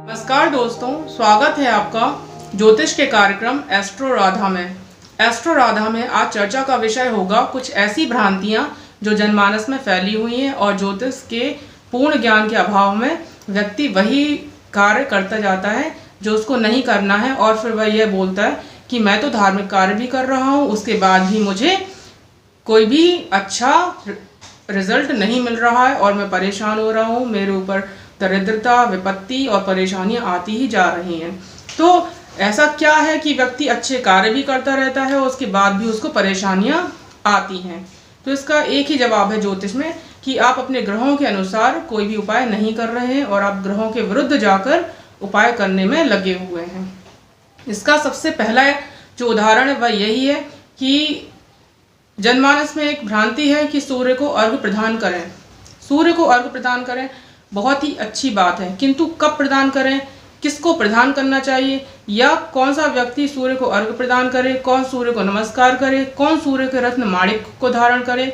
नमस्कार दोस्तों, स्वागत है आपका ज्योतिष के कार्यक्रम एस्ट्रो राधा में। एस्ट्रो राधा में आज चर्चा का विषय होगा कुछ ऐसी भ्रांतियां जो जनमानस में फैली हुई हैं और ज्योतिष के पूर्ण ज्ञान के अभाव में व्यक्ति वही कार्य करता जाता है जो उसको नहीं करना है, और फिर वह यह बोलता है कि मैं तो धार्मिक कार्य भी कर रहा हूँ, उसके बाद भी मुझे कोई भी अच्छा रिजल्ट नहीं मिल रहा है और मैं परेशान हो रहा हूँ, मेरे ऊपर दरिद्रता, विपत्ति और परेशानियां आती ही जा रही हैं। तो ऐसा क्या है कि व्यक्ति अच्छे कार्य भी करता रहता है और उसके बाद भी उसको परेशानियां आती हैं? तो इसका एक ही जवाब है ज्योतिष में कि आप अपने ग्रहों के अनुसार कोई भी उपाय नहीं कर रहे हैं और आप ग्रहों के विरुद्ध जाकर उपाय करने में लगे हुए हैं। इसका सबसे पहला जो उदाहरण है वह यही है कि जनमानस में एक भ्रांति है कि सूर्य को अर्घ्य प्रदान करें। सूर्य को अर्घ्य प्रदान करें बहुत ही अच्छी बात है, किंतु कब प्रदान करें, किसको प्रदान करना चाहिए, या कौन सा व्यक्ति सूर्य को अर्घ्य प्रदान करे, कौन सूर्य को नमस्कार करे, कौन सूर्य के रत्न माणिक को धारण करे,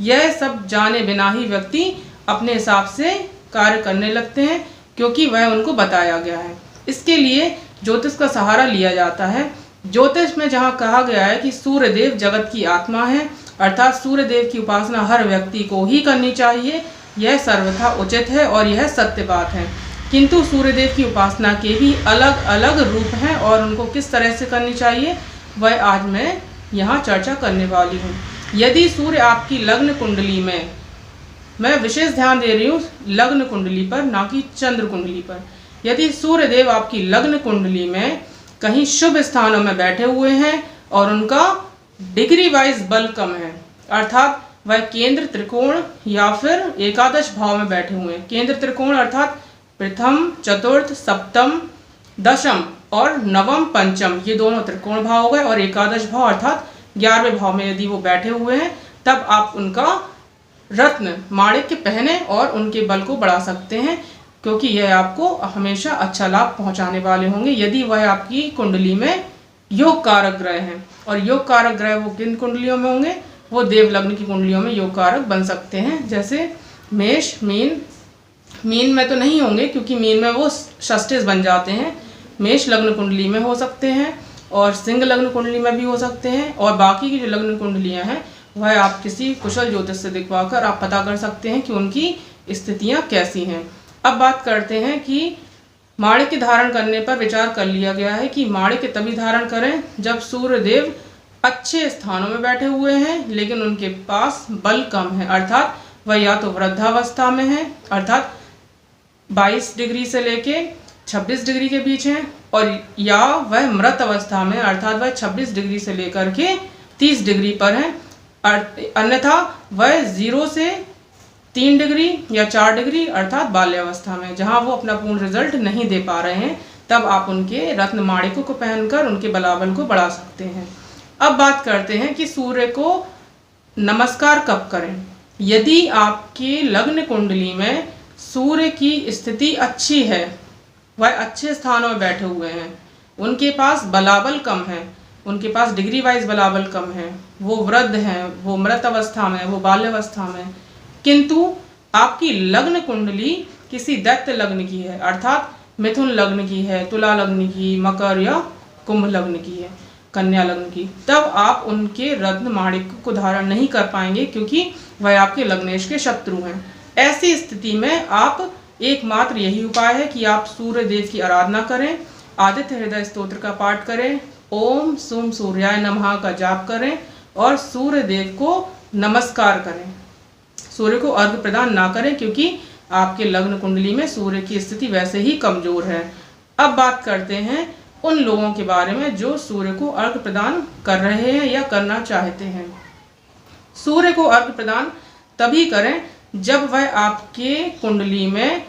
यह सब जाने बिना ही व्यक्ति अपने हिसाब से कार्य करने लगते हैं, क्योंकि वह उनको बताया गया है। इसके लिए ज्योतिष का सहारा लिया जाता है। ज्योतिष में जहाँ कहा गया है कि सूर्यदेव जगत की आत्मा है, अर्थात सूर्यदेव की उपासना हर व्यक्ति को ही करनी चाहिए, यह सर्वथा उचित है और यह सत्य बात है। किंतु सूर्यदेव की उपासना के भी अलग अलग रूप हैं और उनको किस तरह से करनी चाहिए वह आज मैं यहाँ चर्चा करने वाली हूँ। यदि सूर्य आपकी लग्न कुंडली में, मैं विशेष ध्यान दे रही हूँ लग्न कुंडली पर, ना कि चंद्र कुंडली पर, यदि सूर्यदेव आपकी लग्न कुंडली में कहीं शुभ स्थानों में बैठे हुए हैं और उनका डिग्री वाइज बल कम है, अर्थात वह केंद्र त्रिकोण या फिर एकादश भाव में बैठे हुए हैं। केंद्र त्रिकोण अर्थात प्रथम, चतुर्थ, सप्तम, दशम और नवम, पंचम, ये दोनों त्रिकोण भाव हो गए, और एकादश भाव अर्थात 11वें भाव में यदि वो बैठे हुए हैं, तब आप उनका रत्न माणिक्य पहने और उनके बल को बढ़ा सकते हैं, क्योंकि यह आपको हमेशा अच्छा लाभ पहुंचाने वाले होंगे। यदि वह आपकी कुंडली में योग कारक ग्रह हैं, और योग कारक ग्रह वो किन कुंडलियों में होंगे, वो देव लग्न की कुंडलियों में योग कारक बन सकते हैं, जैसे मेष, मीन में तो नहीं होंगे क्योंकि मीन में वो षष्ठेश बन जाते हैं। मेष लग्न कुंडली में हो सकते हैं और सिंह लग्न कुंडली में भी हो सकते हैं, और बाकी की जो लग्न कुंडलियां हैं वह आप किसी कुशल ज्योतिष से दिखवाकर आप पता कर सकते हैं कि उनकी स्थितियां कैसी हैं। अब बात करते हैं कि माणिक्य धारण करने पर विचार कर लिया गया है कि माणिक्य तभी धारण करें जब सूर्यदेव अच्छे स्थानों में बैठे हुए हैं लेकिन उनके पास बल कम है, अर्थात वह या तो वृद्धावस्था में है, अर्थात 22 डिग्री से लेके 26 डिग्री के बीच है, और या वह मृत अवस्था में, अर्थात वह 26 डिग्री से लेकर के 30 डिग्री पर है, अन्यथा वह 0 से 3 डिग्री या 4 डिग्री अर्थात बाल्यावस्था में, जहां वो अपना पूर्ण रिजल्ट नहीं दे पा रहे हैं, तब आप उनके रत्न माणिकों को पहनकर उनके बलाबल को बढ़ा सकते हैं। अब बात करते हैं कि सूर्य को नमस्कार कब करें। यदि आपके लग्न कुंडली में सूर्य की स्थिति अच्छी है, वह अच्छे स्थानों में बैठे हुए हैं, उनके पास बलाबल कम है, उनके पास डिग्री वाइज बलाबल कम है, वो वृद्ध हैं, वो मृत अवस्था में, वो बाल्यावस्था में, किंतु आपकी लग्न कुंडली किसी दैत्य लग्न की है, अर्थात मिथुन लग्न की है, तुला लग्न की, मकर या कुंभ लग्न की है, कन्या लग्न की, तब आप उनके रत्न माणिक को धारण नहीं कर पाएंगे क्योंकि वह आपके लग्नेश के शत्रु हैं। ऐसी स्थिति में आप एकमात्र यही उपाय है कि आप सूर्य देव की आराधना करें, आदित्य हृदय स्तोत्र का पाठ करें, ओम सुम सूर्याय नमः का जाप करें और सूर्य देव को नमस्कार करें। सूर्य को अर्घ्य प्रदान ना करें क्योंकि आपके लग्न कुंडली में सूर्य की स्थिति वैसे ही कमजोर है। अब बात करते हैं उन लोगों के बारे में जो सूर्य को अर्घ्य प्रदान कर रहे हैं या करना चाहते हैं। सूर्य को अर्घ्य प्रदान तभी करें जब वह आपके कुंडली में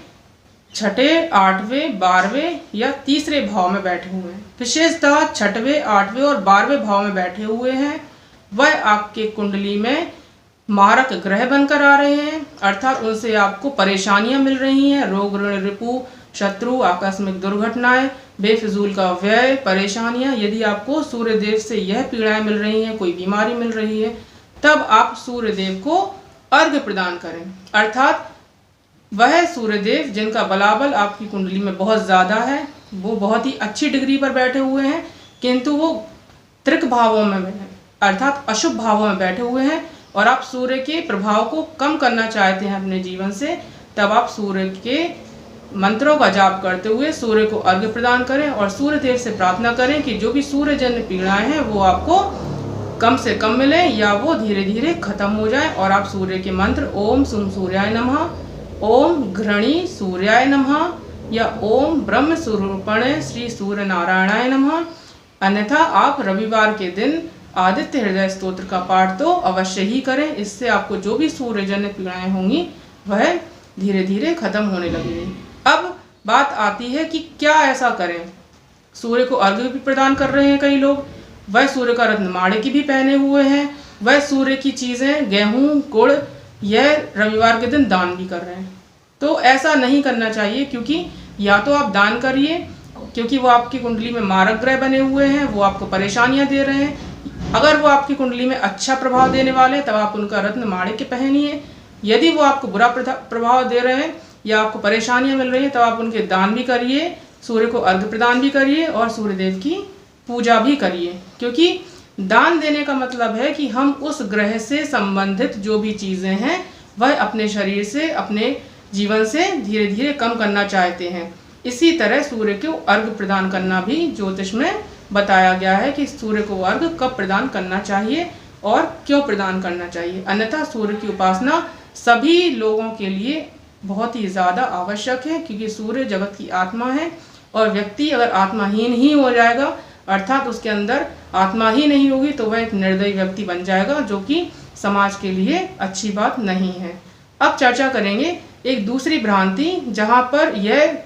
छठे, 8वें, 12वें या तीसरे भाव में बैठे हुए हैं। विशेषतः 6वें, 8वें और 12वें भाव में बैठे हुए हैं, वह आपके कुंडली में मारक ग्रह बनकर आ रहे हैं, अर्थात उनसे आपको परेशानियां मिल रही हैं, रोग, ऋण, रिपु, शत्रु, आकस्मिक दुर्घटनाएं, बेफिजूल का व्यय, परेशानियां। यदि आपको सूर्यदेव से यह पीड़ाएं मिल रही हैं, कोई बीमारी मिल रही है, तब आप सूर्यदेव को अर्घ्य प्रदान करें, अर्थात वह सूर्यदेव जिनका बलाबल आपकी कुंडली में बहुत ज़्यादा है, वो बहुत ही अच्छी डिग्री पर बैठे हुए हैं, किंतु वो त्रिक भावों में अर्थात अशुभ भावों में बैठे हुए हैं और आप सूर्य के प्रभाव को कम करना चाहते हैं अपने जीवन से, तब आप सूर्य के मंत्रों का जाप करते हुए सूर्य को अर्घ्य प्रदान करें और सूर्य देव से प्रार्थना करें कि जो भी सूर्यजन्य पीड़ाएं हैं वो आपको कम से कम मिले या वो धीरे धीरे खत्म हो जाए। और आप सूर्य के मंत्र ओम सुम सूर्याय नमः, ओम घृणी सूर्याय नमः या ओम ब्रह्म स्वरूपणे श्री सूर्य नारायणाय नमः, अन्यथा आप रविवार के दिन आदित्य हृदय स्तोत्र का पाठ तो अवश्य ही करें। इससे आपको जो भी सूर्यजन्य पीड़ाएं होंगी वह धीरे धीरे खत्म होने लगेगी। अब बात आती है कि क्या ऐसा करें। सूर्य को अर्घ्य भी प्रदान कर रहे हैं कई लोग, वह सूर्य का रत्न माणिक्य भी पहने हुए हैं, वह सूर्य की चीज़ें गेहूं गुड़ यह रविवार के दिन दान भी कर रहे हैं। तो ऐसा नहीं करना चाहिए, क्योंकि या तो आप दान करिए, क्योंकि वो आपकी कुंडली में मारक ग्रह बने हुए हैं, वो आपको परेशानियां दे रहे हैं। अगर वो आपकी कुंडली में अच्छा प्रभाव देने वाले हैं तब आप उनका रत्न माणिक्य पहनिए। यदि वो आपको बुरा प्रभाव दे रहे हैं या आपको परेशानियां मिल रही हैं तब आप उनके दान भी करिए, सूर्य को अर्घ्य प्रदान भी करिए और सूर्यदेव की पूजा भी करिए। क्योंकि दान देने का मतलब है कि हम उस ग्रह से संबंधित जो भी चीज़ें हैं वह अपने शरीर से, अपने जीवन से धीरे धीरे कम करना चाहते हैं। इसी तरह सूर्य को अर्घ्य प्रदान करना भी ज्योतिष में बताया गया है कि सूर्य को अर्घ्य कब प्रदान करना चाहिए और क्यों प्रदान करना चाहिए। अन्यथा सूर्य की उपासना सभी लोगों के लिए बहुत ही ज़्यादा आवश्यक है, क्योंकि सूर्य जगत की आत्मा है और व्यक्ति अगर आत्माहीन ही हो जाएगा, अर्थात उसके अंदर आत्मा ही नहीं होगी, तो वह एक निर्दयी व्यक्ति बन जाएगा, जो कि समाज के लिए अच्छी बात नहीं है। अब चर्चा करेंगे एक दूसरी भ्रांति, जहाँ पर यह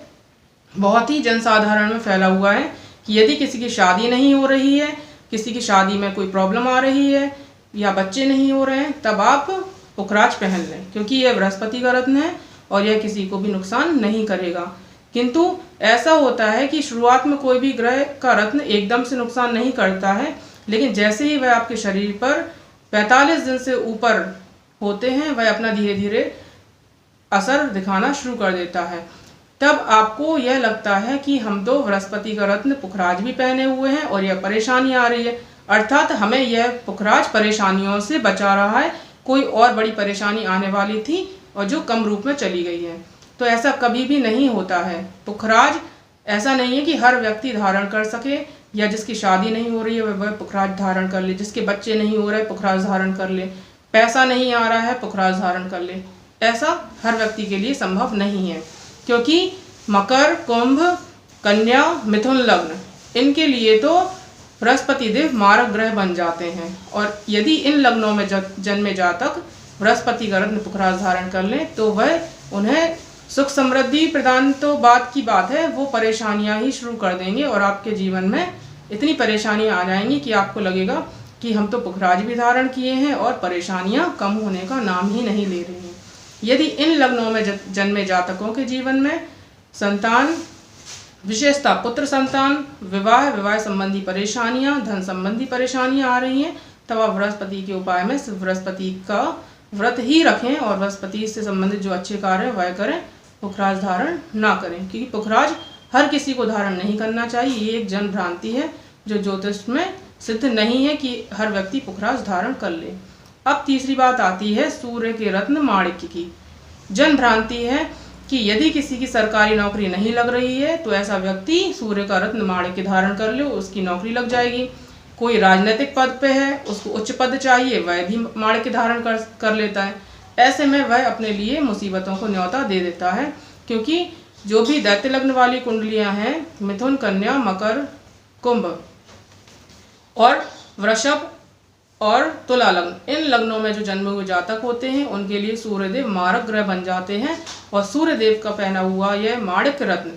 बहुत ही जनसाधारण में फैला हुआ है कि यदि किसी की शादी नहीं हो रही है, किसी की शादी में कोई प्रॉब्लम आ रही है या बच्चे नहीं हो रहे हैं, तब आप पुखराज पहन लें, क्योंकि यह बृहस्पति का रत्न है और यह किसी को भी नुकसान नहीं करेगा। किंतु ऐसा होता है कि शुरुआत में कोई भी ग्रह का रत्न एकदम से नुकसान नहीं करता है, लेकिन जैसे ही वह आपके शरीर पर 45 दिन से ऊपर होते हैं वह अपना धीरे धीरे असर दिखाना शुरू कर देता है। तब आपको यह लगता है कि हम तो बृहस्पति का रत्न पुखराज भी पहने हुए हैं और यह परेशानी आ रही है, अर्थात हमें यह पुखराज परेशानियों से बचा रहा है, कोई और बड़ी परेशानी आने वाली थी और जो कम रूप में चली गई है। तो ऐसा कभी भी नहीं होता है। पुखराज ऐसा नहीं है कि हर व्यक्ति धारण कर सके, या जिसकी शादी नहीं हो रही है वह पुखराज धारण कर ले, जिसके बच्चे नहीं हो रहे पुखराज धारण कर ले, पैसा नहीं आ रहा है पुखराज धारण कर ले। ऐसा हर व्यक्ति के लिए संभव नहीं है, क्योंकि मकर, कुंभ, कन्या, मिथुन लग्न, इनके लिए तो बृहस्पति देव मारक ग्रह बन जाते हैं, और यदि इन लग्नों में जन्मे जातक बृहस्पति का रत्न पुखराज धारण कर लें तो वह उन्हें सुख समृद्धि प्रदान तो बात की बात है, वो परेशानियां ही शुरू कर देंगे और आपके जीवन में इतनी परेशानियां आ जाएंगी कि आपको लगेगा कि हम तो पुखराज भी धारण किए हैं और परेशानियां कम होने का नाम ही नहीं ले रही हैं। यदि इन लग्नों में जन्मे जातकों के जीवन में संतान, विशेषता पुत्र संतान, विवाह संबंधी परेशानियां, धन संबंधी परेशानियां आ रही हैं, तब आप बृहस्पति के उपाय में सिर्फ बृहस्पति का व्रत ही रखें और बृहस्पति से संबंधित जो अच्छे कार्य हैं वह करें, पुखराज धारण ना करें, क्योंकि पुखराज हर किसी को धारण नहीं करना चाहिए। ये एक जन भ्रांति है जो ज्योतिष में सिद्ध नहीं है कि हर व्यक्ति पुखराज धारण कर ले। अब तीसरी बात आती है सूर्य के रत्न माणिक्य की। जन भ्रांति है कि यदि किसी की सरकारी नौकरी नहीं लग रही है तो ऐसा व्यक्ति सूर्य का रत्न माणिक्य धारण कर ले, उसकी नौकरी लग जाएगी। कोई राजनीतिक पद पे है, उसको उच्च पद चाहिए, वह भी माणिक्य धारण कर लेता है। ऐसे में वह अपने लिए मुसीबतों को न्योता दे देता है, क्योंकि जो भी दैत्य लग्न वाली कुंडलियां हैं, मिथुन, कन्या, मकर, कुंभ और वृषभ और तुला लग्न, इन लग्नों में जो जन्मे हुए जातक होते हैं उनके लिए सूर्यदेव मारक ग्रह बन जाते हैं, और सूर्यदेव का पहना हुआ यह माणिक्य रत्न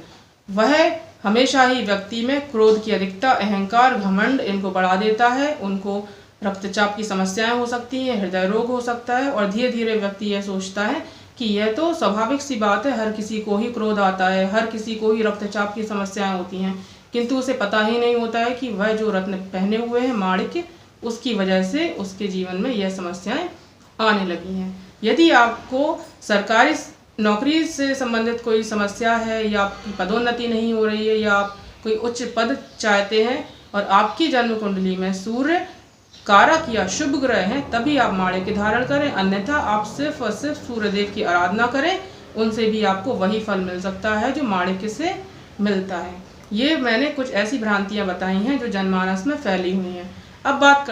वह हमेशा ही व्यक्ति में क्रोध की अधिकता, अहंकार, घमंड इनको बढ़ा देता है। उनको रक्तचाप की समस्याएं हो सकती हैं, हृदय रोग हो सकता है, और धीरे धीरे व्यक्ति यह सोचता है कि यह तो स्वाभाविक सी बात है, हर किसी को ही क्रोध आता है, हर किसी को ही रक्तचाप की समस्याएं होती हैं, किंतु उसे पता ही नहीं होता है कि वह जो रत्न पहने हुए हैं माणिक्य, उसकी वजह से उसके जीवन में यह समस्याएं आने लगी हैं। यदि आपको सरकारी नौकरी से संबंधित कोई समस्या है या आपकी पदोन्नति नहीं हो रही है या आप कोई उच्च पद चाहते हैं और आपकी जन्म कुंडली में सूर्य कारक या शुभ ग्रह हैं, तभी आप माणिक्य धारण करें। अन्यथा आप सिर्फ और सिर्फ सूर्यदेव की आराधना करें, उनसे भी आपको वही फल मिल सकता है जो माणिक्य से मिलता है। ये मैंने कुछ ऐसी भ्रांतियाँ बताई हैं जो जनमानस में फैली हुई हैं। अब बात